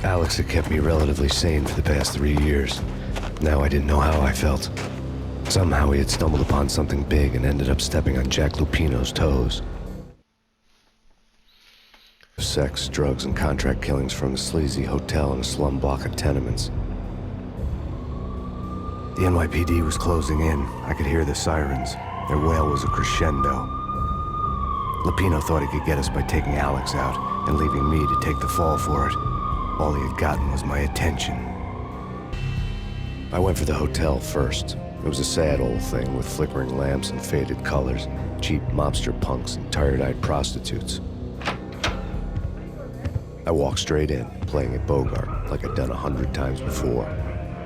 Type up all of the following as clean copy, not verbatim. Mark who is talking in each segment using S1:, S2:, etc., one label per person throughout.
S1: Alex had kept me relatively sane for the past 3 years. Now I didn't know how I felt. Somehow he had stumbled upon something big and ended up stepping on Jack Lupino's toes. Sex, drugs, and contract killings from a sleazy hotel in a slum block of tenements. The NYPD was closing in. I could hear the sirens. Their wail was a crescendo. Lupino thought he could get us by taking Alex out and leaving me to take the fall for it. All he had gotten was my attention. I went for the hotel first. It was a sad old thing with flickering lamps and faded colors, cheap mobster punks and tired-eyed prostitutes. I walked straight in, playing at Bogart, like I'd done 100 times before.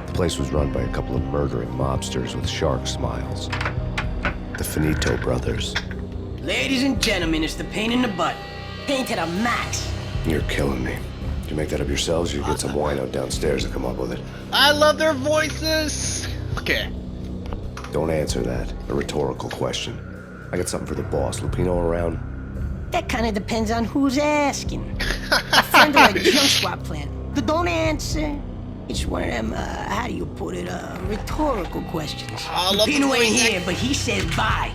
S1: The place was run by a couple of murdering mobsters with shark smiles. The Finito brothers.
S2: Ladies and gentlemen, it's the Payne in the butt. Payne to the max.
S1: You're killing me. Did you make that up yourselves, or you get some wino downstairs to come up with it?
S3: I love their voices! Okay.
S1: Don't answer that. A rhetorical question. I got something for the boss. Lupino around?
S2: That kind of depends on who's asking. A friend or a junk swap plan. But don't answer. It's one of them, how do you put it, rhetorical questions. Lupino ain't here, but he says bye.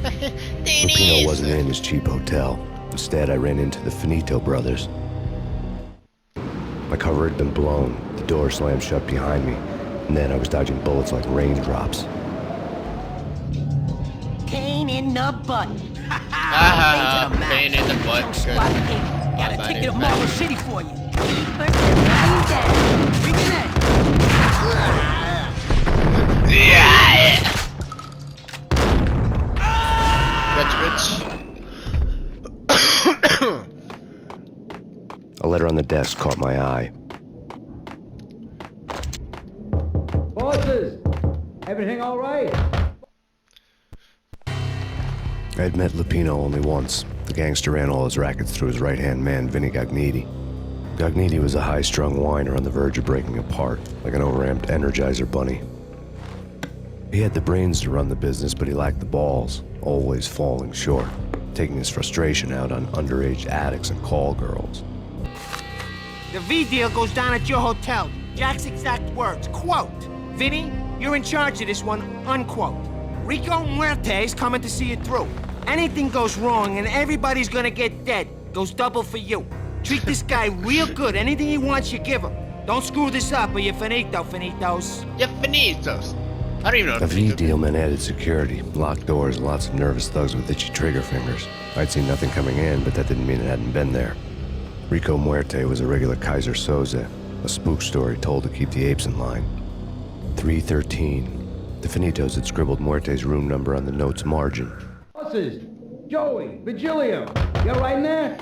S1: Lupino wasn't in his cheap hotel. Instead, I ran into the Finito brothers. My cover had been blown. The door slammed shut behind me. And then I was dodging bullets like raindrops.
S2: Payne in the butt.
S3: Payne in the butt. Good.
S2: Got a ticket to Marble City for you.
S3: Yeah. Bitch.
S1: A letter on the desk caught my eye.
S4: Bosses, everything all right?
S1: I had met Lupino only once. The gangster ran all his rackets through his right-hand man, Vinny Gagniti. Gagniti was a high-strung whiner on the verge of breaking apart, like an overamped Energizer bunny. He had the brains to run the business, but he lacked the balls, always falling short, taking his frustration out on underage addicts and call girls.
S5: The V deal goes down at your hotel. Jack's exact words, quote, "Vinny, you're in charge of this one," unquote. Rico Muerte's coming to see it through. Anything goes wrong and everybody's gonna get dead. Goes double for you. Treat this guy real good. Anything he wants, you give him. Don't screw this up or you're finito, finitos.
S3: You're finitos. I don't even know what
S1: The V deal meant added security, locked doors, and lots of nervous thugs with itchy trigger fingers. I'd seen nothing coming in, but that didn't mean it hadn't been there. Rico Muerte was a regular Kaiser Soze, a spook story told to keep the apes in line. 313. The Finitos had scribbled Muerte's room number on the note's margin.
S4: Bosses, Joey, Virgilio, you all right in there?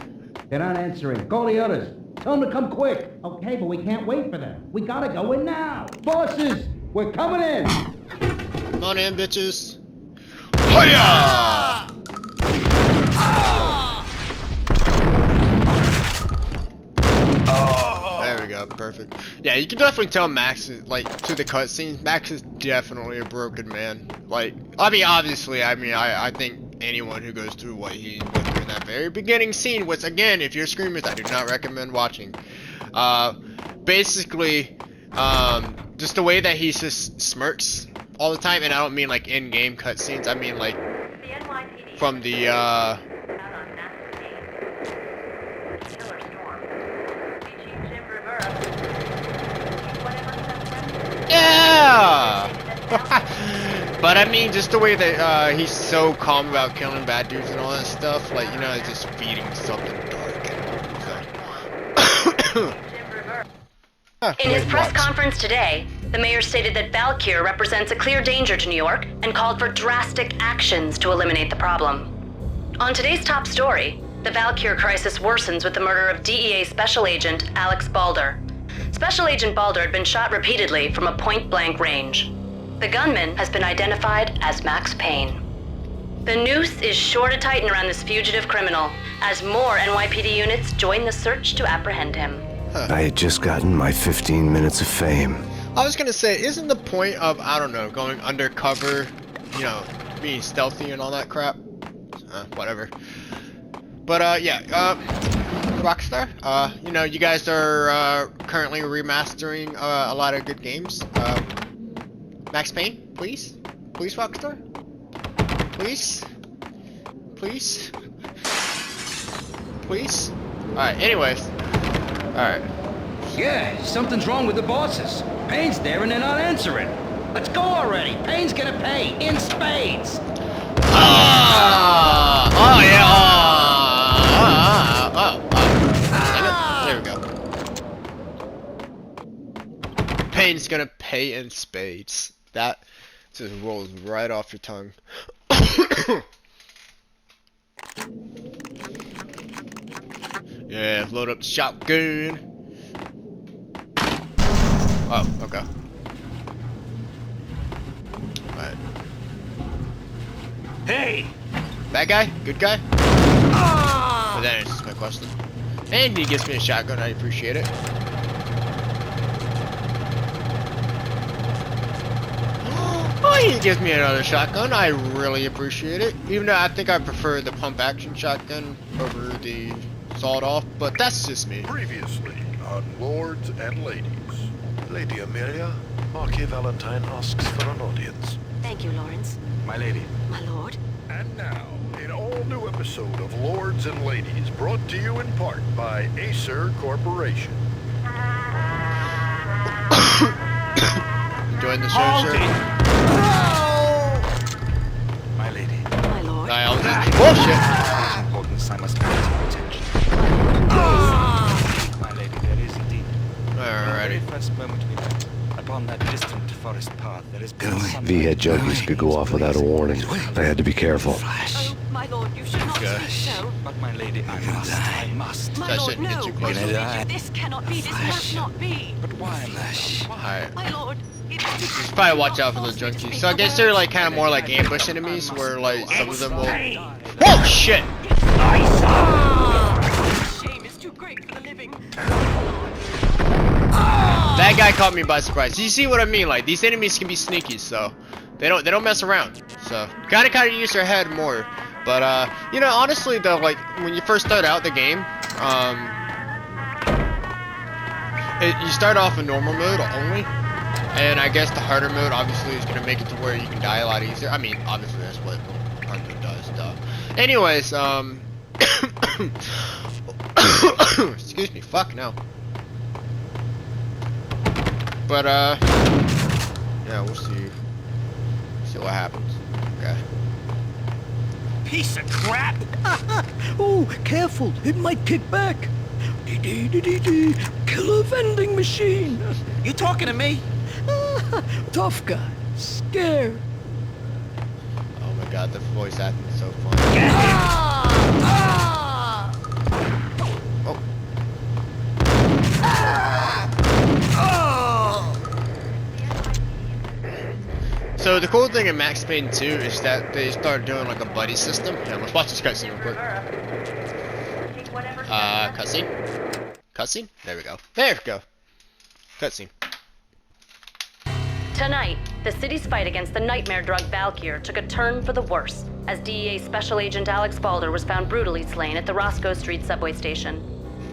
S4: They're not answering. Call the others. Tell them to come quick. Okay, but we can't wait for them. We gotta go in now. Bosses, we're coming in.
S3: Come on in, bitches. Hiya! There we go, perfect. Yeah, you can definitely tell Max is, like, to the cutscenes, Max is definitely a broken man. Like, I mean, obviously, I think anyone who goes through what he went through in that very beginning scene, which, again, if you're screamers, I do not recommend watching. Basically, just the way that he just smirks all the time, and I don't mean, like, in-game cutscenes, I mean, like, from the, yeah! But I mean, just the way that he's so calm about killing bad dudes and all that stuff, like, you know, it's just feeding something dark. So.
S6: In his press conference today, the mayor stated that Valkyr represents a clear danger to New York and called for drastic actions to eliminate the problem. On today's top story, the Valkyr crisis worsens with the murder of DEA Special Agent Alex Balder. Special Agent Balder had been shot repeatedly from a point-blank range. The gunman has been identified as Max Payne. The noose is sure to tighten around this fugitive criminal as more NYPD units join the search to apprehend him.
S1: I had just gotten my 15 minutes of fame.
S3: I was gonna say, isn't the point of, I don't know, going undercover, you know, being stealthy and all that crap? Whatever. But, yeah, Rockstar. You know, you guys are currently remastering a lot of good games. Max Payne, please, please, Rockstar, please, please, please. All right. Anyways, all right.
S4: Yeah, something's wrong with the bosses. Payne's there and they're not answering. Let's go already. Payne's gonna pay in spades.
S3: Oh yeah. There we go. Payne's gonna pay in spades. That just rolls right off your tongue. Yeah, load up the shotgun. Oh, okay. Alright.
S5: Hey!
S3: Bad guy? Good guy? But that answers my question. And he gives me a shotgun, I appreciate it. Oh, he gives me another shotgun, I really appreciate it. Even though I think I prefer the pump action shotgun over the sawed off, but that's just me.
S7: Previously on Lords and Ladies. Lady Amelia, Marquis Valentine asks for an audience.
S6: Thank you, Lawrence.
S5: My lady.
S6: My lord.
S7: And now, an all-new episode of Lords and Ladies, brought to you in part by Acer Corporation.
S3: Enjoying the show, sir?
S5: My lady.
S6: My lord.
S3: I always bullshit.
S5: Importance I must pay to your attention. My lady, there is indeed. From the very
S3: Alrighty.
S5: first moment we met, upon that distant forest path, there has been some...
S1: V-head junkies could go off without a warning. I had to be careful.
S6: Oh, my lord, you should not
S3: Okay.
S6: speak so.
S5: But my lady, I must.
S6: My
S3: I
S6: lord,
S3: shouldn't get
S6: no.
S3: too close.
S6: This cannot be. This must not be.
S5: But why, Flash?
S3: Alright.
S6: My lord, it
S3: Just probably watch out for those junkies. So I guess they're like kind of more like ambush enemies, where like some of them will. Whoa, shit!
S6: shame is too great for the living.
S3: That guy caught me by surprise. You see what I mean? Like these enemies can be sneaky, so they don't mess around. So gotta use their head more. But you know, honestly though, like when you first start out the game, you start off in normal mode only. And I guess the harder mode obviously is gonna make it to where you can die a lot easier. I mean, obviously that's what hard mode does, duh. Anyways, excuse me, fuck no. But yeah, we'll see. See what happens. Okay.
S5: Piece of crap!
S8: Oh, careful, it might kick back. Killer vending machine.
S5: You talking to me?
S8: Tough guy, scared.
S3: Oh my god, the voice acting is so funny. Oh. So the cool thing in Max Payne 2 is that they started doing like a buddy system. Yeah, let's watch this cutscene real quick. Cutscene? Cutscene? There we go. There we go. Cutscene.
S6: Tonight, the city's fight against the nightmare drug Valkyr took a turn for the worse, as DEA Special Agent Alex Balder was found brutally slain at the Roscoe Street subway station.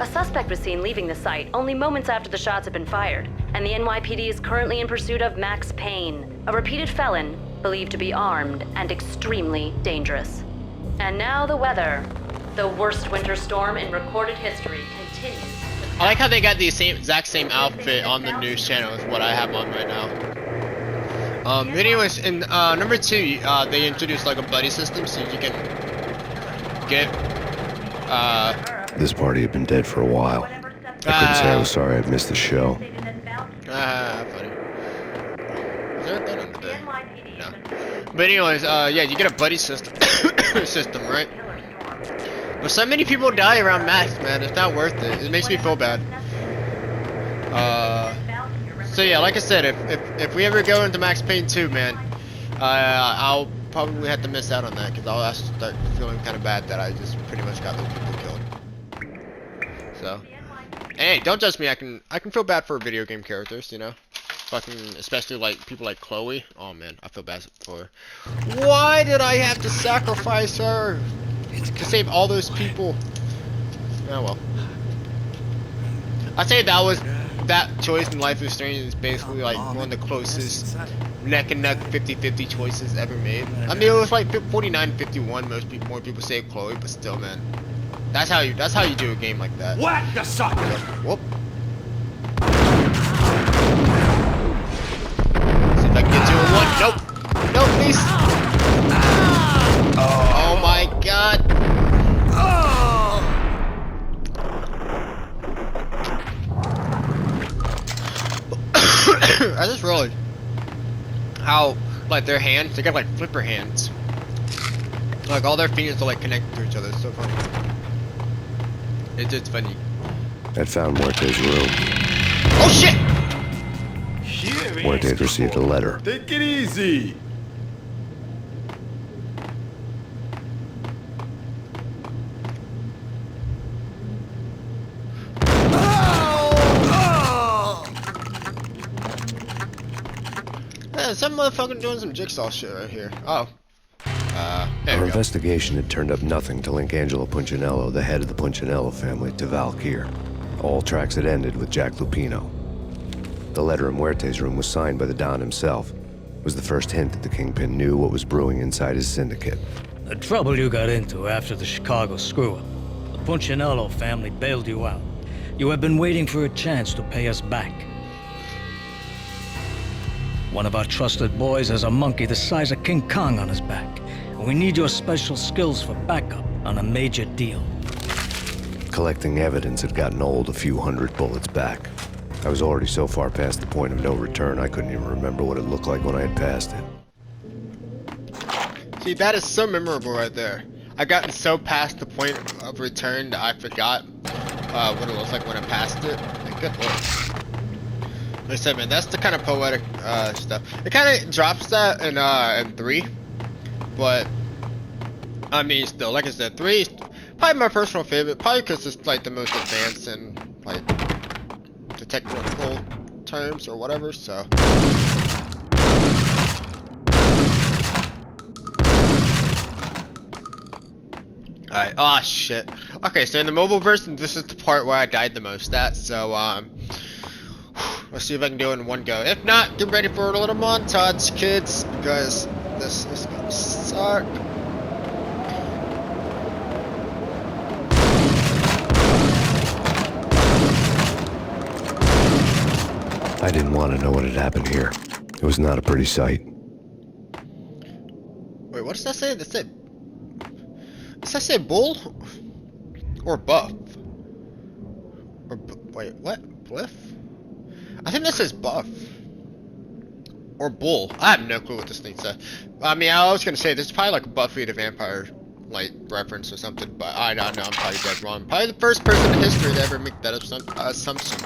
S6: A suspect was seen leaving the site only moments after the shots had been fired, and the NYPD is currently in pursuit of Max Payne, a repeated felon believed to be armed and extremely dangerous. And now the weather. The worst winter storm in recorded history continues.
S3: I like how they got the exact same outfit on the news channel as what I have on right now. Anyways, in number 2, they introduced like a buddy system so you can get
S1: This party had been dead for a while. I couldn't say I was sorry I'd missed the show.
S3: funny. Is there a thing under there? No. But anyways, yeah, you get a buddy system, right? But so many people die around Max, man. It's not worth it. It makes me feel bad. So yeah, like I said, if we ever go into Max Payne 2, man, I'll probably have to miss out on that because I'll have to start feeling kind of bad that I just pretty much got those people killed. So, hey, don't judge me. I can feel bad for video game characters, you know. Fucking, especially like people like Chloe. Oh man, I feel bad for her. Why did I have to sacrifice her to save all those people? Oh well. I'd say that choice in Life is Strange is basically like one of the closest neck and neck 50-50 choices ever made. I mean, it was like 49-51. More people say Chloe, but still, man, that's how you do a game like that.
S5: Whack the sucker!
S3: Whoop. See if I can get you a one. Nope. Nope, please. Oh my god. I just realized how, like, their hands, they got like flipper hands. Like, all their fingers are like connected to each other. It's so funny. It's just funny.
S1: I'd found Muerte's room.
S3: Oh shit!
S1: Muerte had received a letter.
S7: Take it easy.
S3: Yeah, some motherfucker doing some jigsaw shit right here. Oh. There
S1: Our
S3: we go.
S1: investigation had turned up nothing to link Angelo Punchinello, the head of the Punchinello family, to Valkyr. All tracks had ended with Jack Lupino. The letter in Muerte's room was signed by the Don himself. It was the first hint that the Kingpin knew what was brewing inside his syndicate.
S8: The trouble you got into after the Chicago screw-up. The Punchinello family bailed you out. You have been waiting for a chance to pay us back. One of our trusted boys has a monkey the size of King Kong on his back. And we need your special skills for backup on a major deal.
S1: Collecting evidence had gotten old a few hundred bullets back. I was already so far past the point of no return, I couldn't even remember what it looked like when I had passed it.
S3: See, that is so memorable right there. I gotten so past the point of return that I forgot what it looks like when I passed it. Like, good lord. Like I said, man, that's the kind of poetic stuff. It kind of drops that in 3, but I mean, still, like I said, 3 is probably my personal favorite, probably because it's like the most advanced in like the technical terms or whatever. So. Alright, oh shit. Okay, so in the mobile version, this is the part where I died the most at, so let's see if I can do it in one go. If not, get ready for a little montage, kids, because this is gonna suck.
S1: I didn't want to know what had happened here. It was not a pretty sight.
S3: Wait, what does that say? Does that say bull? Or buff? Or wait, what? Bliff? I think that says buff. Or bull. I have no clue what this thing says. I mean, I was gonna say this is probably like a Buffy the Vampire like reference or something, but I don't know. I'm probably dead wrong. Probably the first person in history to ever make that assumption.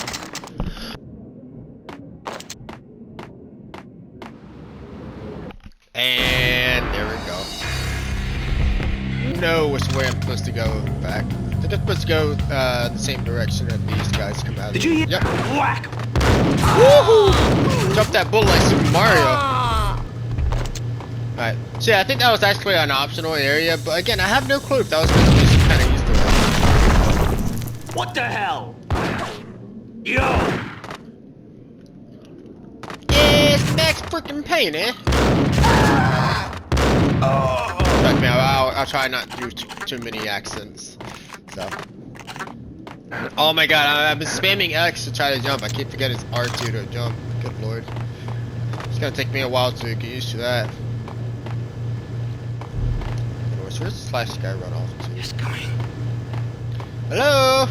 S3: And there we go. No, which way I'm supposed to go back. I think I'm supposed to go the same direction that these guys come out of.
S5: Did you hear?
S3: Yep.
S5: Whack!
S3: Woohoo! Jump that bull like Super Mario. Alright, so yeah, I think that was actually an optional area, but again, I have no clue if that was supposed to be some kind of used to.
S5: What the hell? Yo!
S3: It's Max freaking Payne, eh? Trust me, I'll try not to do too many accents. So. Oh my god, I've been spamming X to try to jump. I keep forgetting it's R2 to jump. Good lord. It's gonna take me a while to get used to that. Anyways, where's this last guy run off to?
S5: He's coming.
S3: Hello?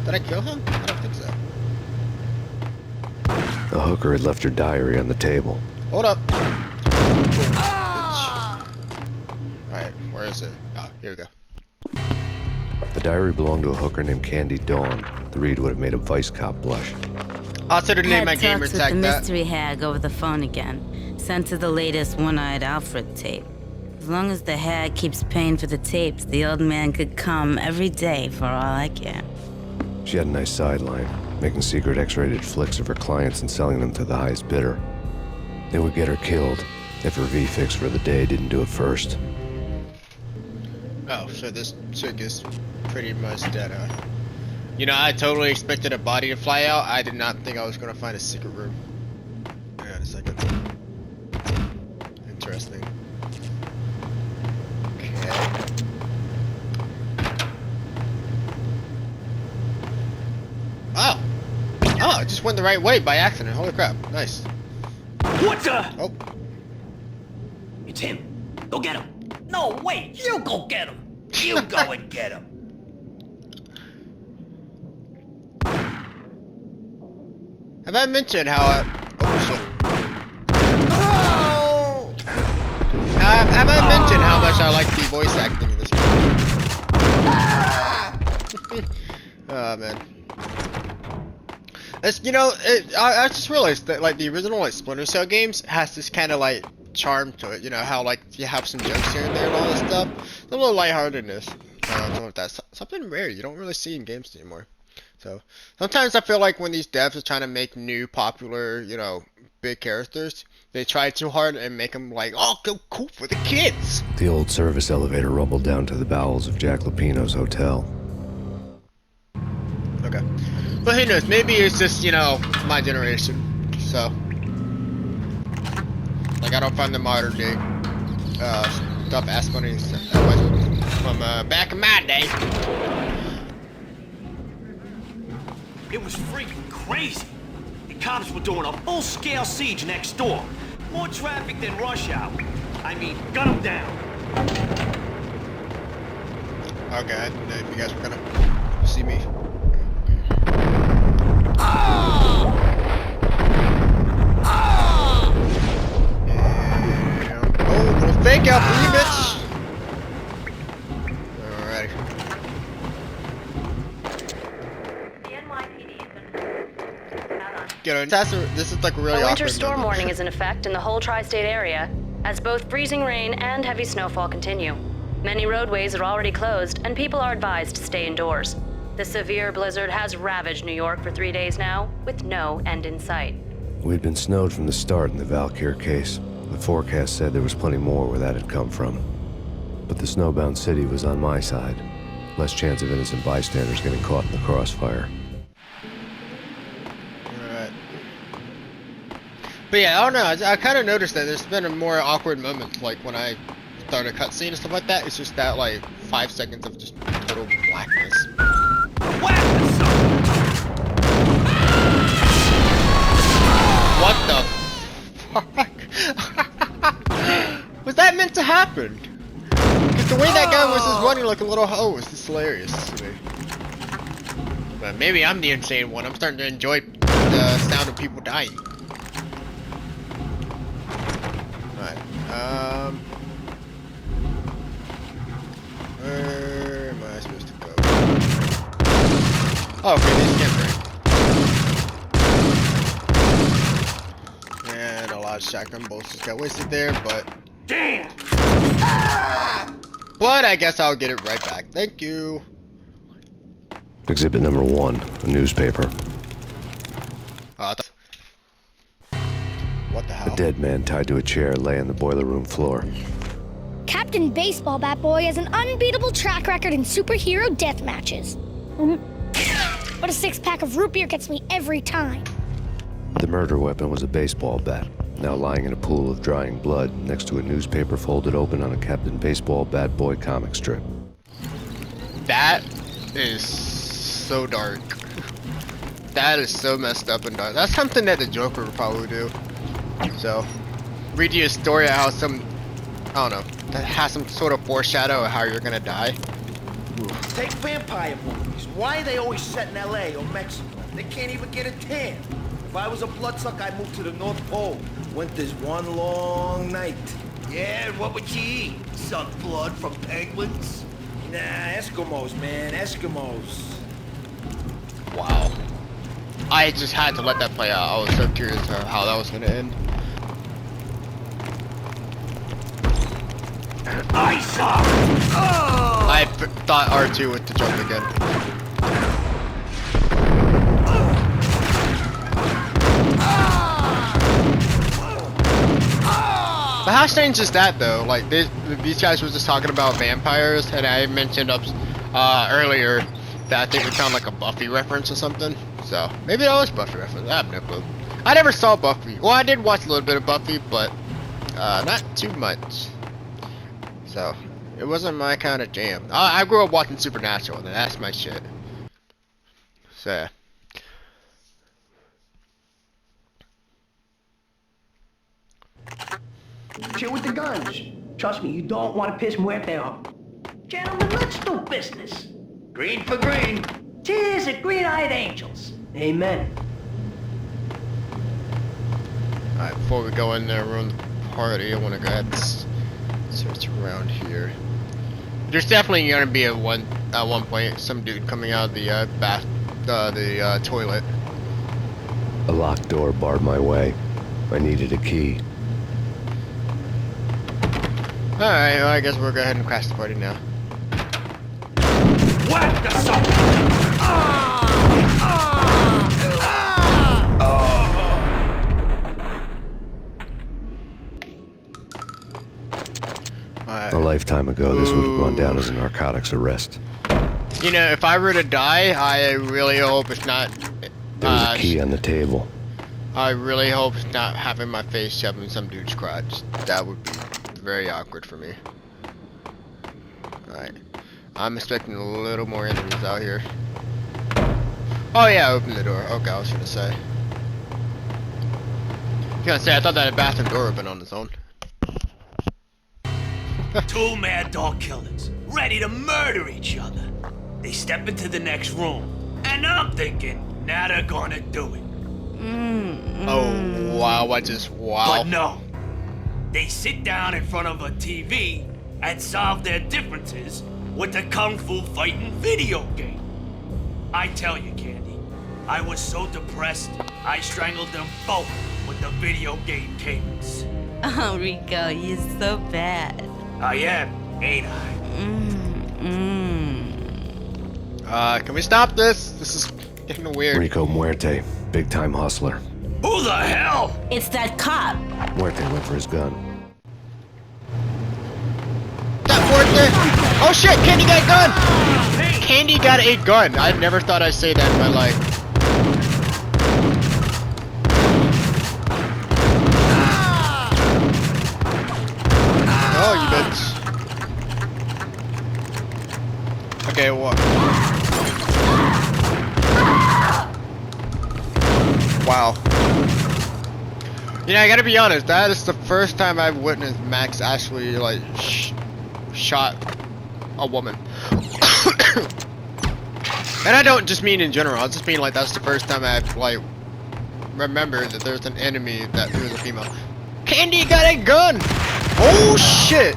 S3: Did I kill him? I don't think so.
S1: The hooker had left her diary on the table.
S3: Hold up. Alright, where is it? Oh, here we go.
S1: The diary belonged to a hooker named Candy Dawn. The read would have made a vice cop blush.
S3: I'll send her name my
S9: Had
S3: gamer
S9: talks with
S3: tag
S9: the
S3: that.
S9: mystery hag over the phone again. Sent to the latest one-eyed Alfred tape. As long as the hag keeps paying for the tapes, the old man could come every day for all I care.
S1: She had a nice sideline, making secret X-rated flicks of her clients and selling them to the highest bidder. They would get her killed if her V-fix for the day didn't do it first.
S3: Oh, so this chick is pretty much dead, huh? You know, I totally expected a body to fly out. I did not think I was gonna find a secret room. Hang on a second. Interesting. Okay. Oh! Oh, I just went the right way by accident. Holy crap. Nice.
S5: What the?
S3: Oh.
S5: It's him. Go get him. No, wait. You go get him. You go and get him.
S3: Have I mentioned how I... Oh, shit.
S5: Oh!
S3: Have I mentioned how much I like the voice acting in this game? Oh, man. It's, you know, I just realized that, like, the original, like, Splinter Cell games has this kind of, like, charm to it. You know, how, like, you have some jokes here and there and all this stuff. A little lightheartedness. That's something rare you don't really see in games anymore. So, sometimes I feel like when these devs are trying to make new, popular, you know, big characters, they try too hard and make them like, oh, go cool for the kids.
S1: The old service elevator rumbled down to the bowels of Jack Lupino's hotel.
S3: Okay. But who knows, maybe it's just, you know, my generation. So, like, I don't find the modern day stuff as funny as from back in my day.
S5: It was freaking crazy. The cops were doing a full-scale siege next door. More traffic than rush hour. I mean, gun them down.
S3: Okay, I didn't know if you guys were gonna see me.
S5: Oh! Oh!
S3: Yeah. Oh, little fake out for you, bitch! Alrighty. This is like really
S6: A winter
S3: awkward
S6: storm
S3: moment.
S6: warning is in effect in the whole tri-state area, as both freezing rain and heavy snowfall continue. Many roadways are already closed, and people are advised to stay indoors. The severe blizzard has ravaged New York for 3 days now, with no end in sight.
S1: We'd been snowed from the start in the Valkyr case. The forecast said there was plenty more where that had come from. But the snowbound city was on my side. Less chance of innocent bystanders getting caught in the crossfire.
S3: But yeah, I don't know. I kind of noticed that there's been a more awkward moment, like when I start a cutscene and stuff like that. It's just that like 5 seconds of just total blackness. What the fuck? Was that meant to happen? Because the way that guy was just running like a little hoe was just hilarious to me. But maybe I'm the insane one. I'm starting to enjoy the sound of people dying. Where am I supposed to go? Oh, okay, these can't break. And a lot of shotgun bolts just got wasted there, but...
S5: Damn!
S3: But I guess I'll get it right back. Thank you.
S1: Exhibit number 1, a newspaper.
S3: What the hell?
S1: A dead man tied to a chair lay on the boiler room floor.
S10: Captain Baseball Bat Boy has an unbeatable track record in superhero death matches. But a 6-pack of root beer gets me every time.
S1: The murder weapon was a baseball bat, now lying in a pool of drying blood next to a newspaper folded open on a Captain Baseball Bat Boy comic strip.
S3: That is so dark. That is so messed up and dark. That's something that the Joker would probably do. So, read you a story of how some, I don't know, that has some sort of foreshadow of how you're gonna die.
S5: Take vampire movies. Why are they always set in LA or Mexico? They can't even get a tan. If I was a bloodsucker, I'd move to the North Pole. Winter's one long night. Yeah, and what would you eat? Suck blood from penguins? Nah, Eskimos, man, Eskimos.
S3: Wow. I just had to let that play out. I was so curious how that was gonna end.
S5: I saw! Oh!
S3: I thought R2 went to jump again. But how strange is that though? Like these guys were just talking about vampires, and I mentioned earlier that I think we found like a Buffy reference or something. So maybe that was Buffy reference. I have no clue. I never saw Buffy. Well, I did watch a little bit of Buffy, but not too much. So it wasn't my kind of jam. I grew up watching Supernatural, and that's my shit. So yeah.
S2: Shit with the guns. Trust me, you don't want to piss Muerte off. Gentlemen, let's do business. Green for green. Cheers at green-eyed angels. Amen.
S3: Alright, before we go in there and ruin the party, I want to go ahead and search around here. There's definitely gonna be at one point some dude coming out of the toilet.
S1: A locked door barred my way. I needed a key.
S3: Alright, well, I guess we'll go ahead and crash the party now.
S5: What the fuck?
S1: A lifetime ago, this would have gone down as a narcotics arrest.
S3: You know, if I were to die, I really hope it's not...
S1: There was a key on the table.
S3: I really hope it's not having my face shoved in some dude's crotch. That would be very awkward for me. Alright. I'm expecting a little more enemies out here. Oh yeah, open the door. Okay, I was gonna say. I thought that bathroom door opened on its own.
S5: Two mad dog killers, ready to murder each other. They step into the next room, and I'm thinking, now they're gonna do it.
S3: Oh wow, wow.
S5: But no. They sit down in front of a TV and solve their differences with a kung fu fighting video game. I tell you, Candy, I was so depressed, I strangled them both with the video game cables.
S9: Oh, Rico, you're so bad.
S5: I am, ain't I?
S3: Can we stop this? This is getting weird.
S1: Rico Muerte, big time hustler.
S5: Who the hell?
S9: It's that cop.
S1: Muerte went for his gun.
S3: That Muerte! Oh shit, Candy got a gun! Candy got a gun. I never thought I'd say that in my life. Oh, you bitch. Okay, what? Wow. You know, I gotta be honest, that is the first time I've witnessed Max actually, like, shot a woman. And I don't just mean in general, I just mean, like, that's the first time I've, like, remembered that there's an enemy that was a female. Candy got a gun! Oh, shit!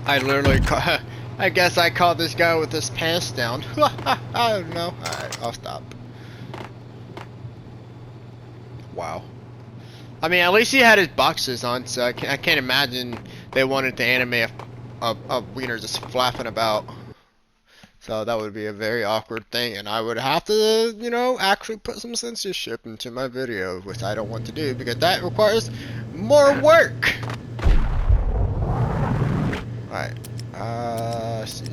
S3: I literally I guess I caught this guy with his pants down. I don't know. Alright, I'll stop. Wow. I mean, at least he had his boxes on, so I can't imagine they wanted to animate a wiener just flapping about. So that would be a very awkward thing, and I would have to, you know, actually put some censorship into my video, which I don't want to do, because that requires more work. Alright, let's see.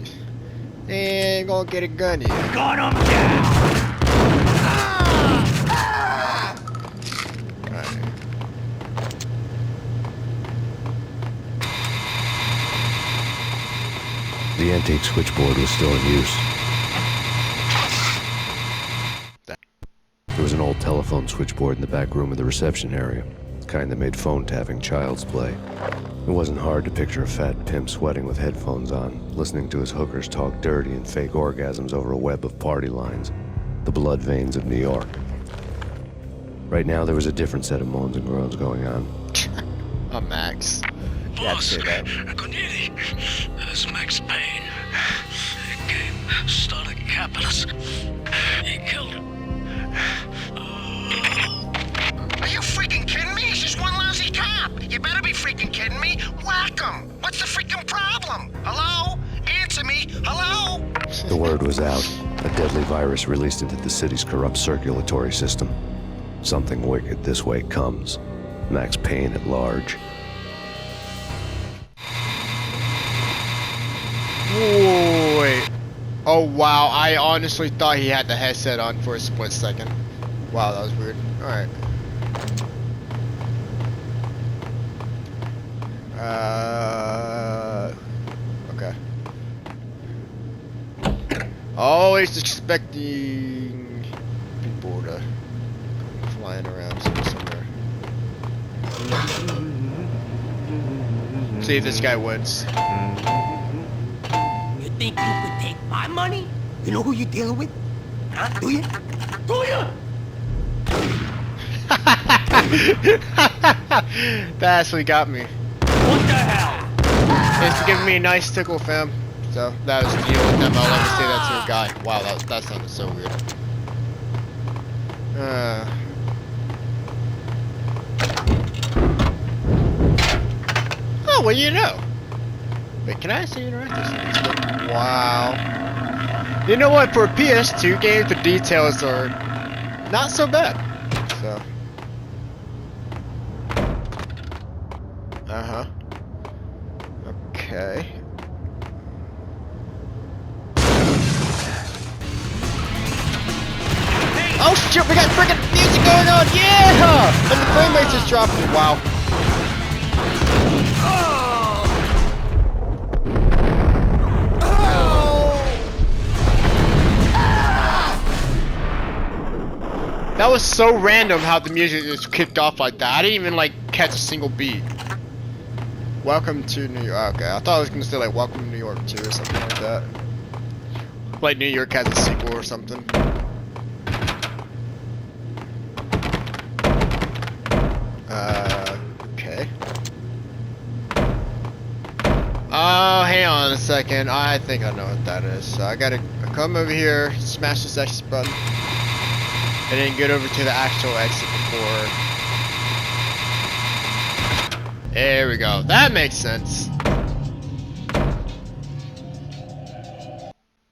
S3: Ain't gonna get a gun here.
S5: Gun him down!
S3: Alright.
S1: The antique switchboard was still in use. There was an old telephone switchboard in the back room of the reception area, the kind that made phone tapping child's play. It wasn't hard to picture a fat pimp sweating with headphones on, listening to his hookers talk dirty and fake orgasms over a web of party lines, the blood veins of New York. Right now, there was a different set of moans and groans going on.
S3: Oh, Max.
S8: Boss, Cornelia, this is Max Payne. He came, started capping us. He killed him.
S11: Are you freaking kidding me? He's just one lousy cop. You better be freaking kidding me. Whack him. What's the freaking problem? Hello? Answer me. Hello?
S1: The word was out. A deadly virus released into the city's corrupt circulatory system. Something wicked this way comes. Max Payne at large.
S3: Wait. Oh wow, I honestly thought he had the headset on for a split second. Wow, that was weird. Alright. Okay. Always expecting people to come flying around somewhere. See if this guy wins.
S2: You think you could take my money? You know who you're dealing with? Huh? Do you? Do you?
S3: That actually got me.
S2: What the hell?
S3: Thanks for giving me a nice tickle, fam. So that was the deal with them. I'll let me say that to a guy. Wow, that sounded so weird. Oh, well, you know. Wait, can I actually interact with this? Wow. You know what? For a PS2 game, the details are not so bad. So. Okay. Oh shit, we got freaking music going on, yeah! And the frame rate's just dropping, wow. That was so random how the music just kicked off like that. I didn't even like catch a single beat. Welcome to New York. Okay, I thought I was gonna say like Welcome to New York 2 or something like that. Like New York has a sequel or something. Okay. Oh, hang on a second. I think I know what that is. So I gotta come over here, smash this exit button, and then get over to the actual exit before. There we go. That makes sense.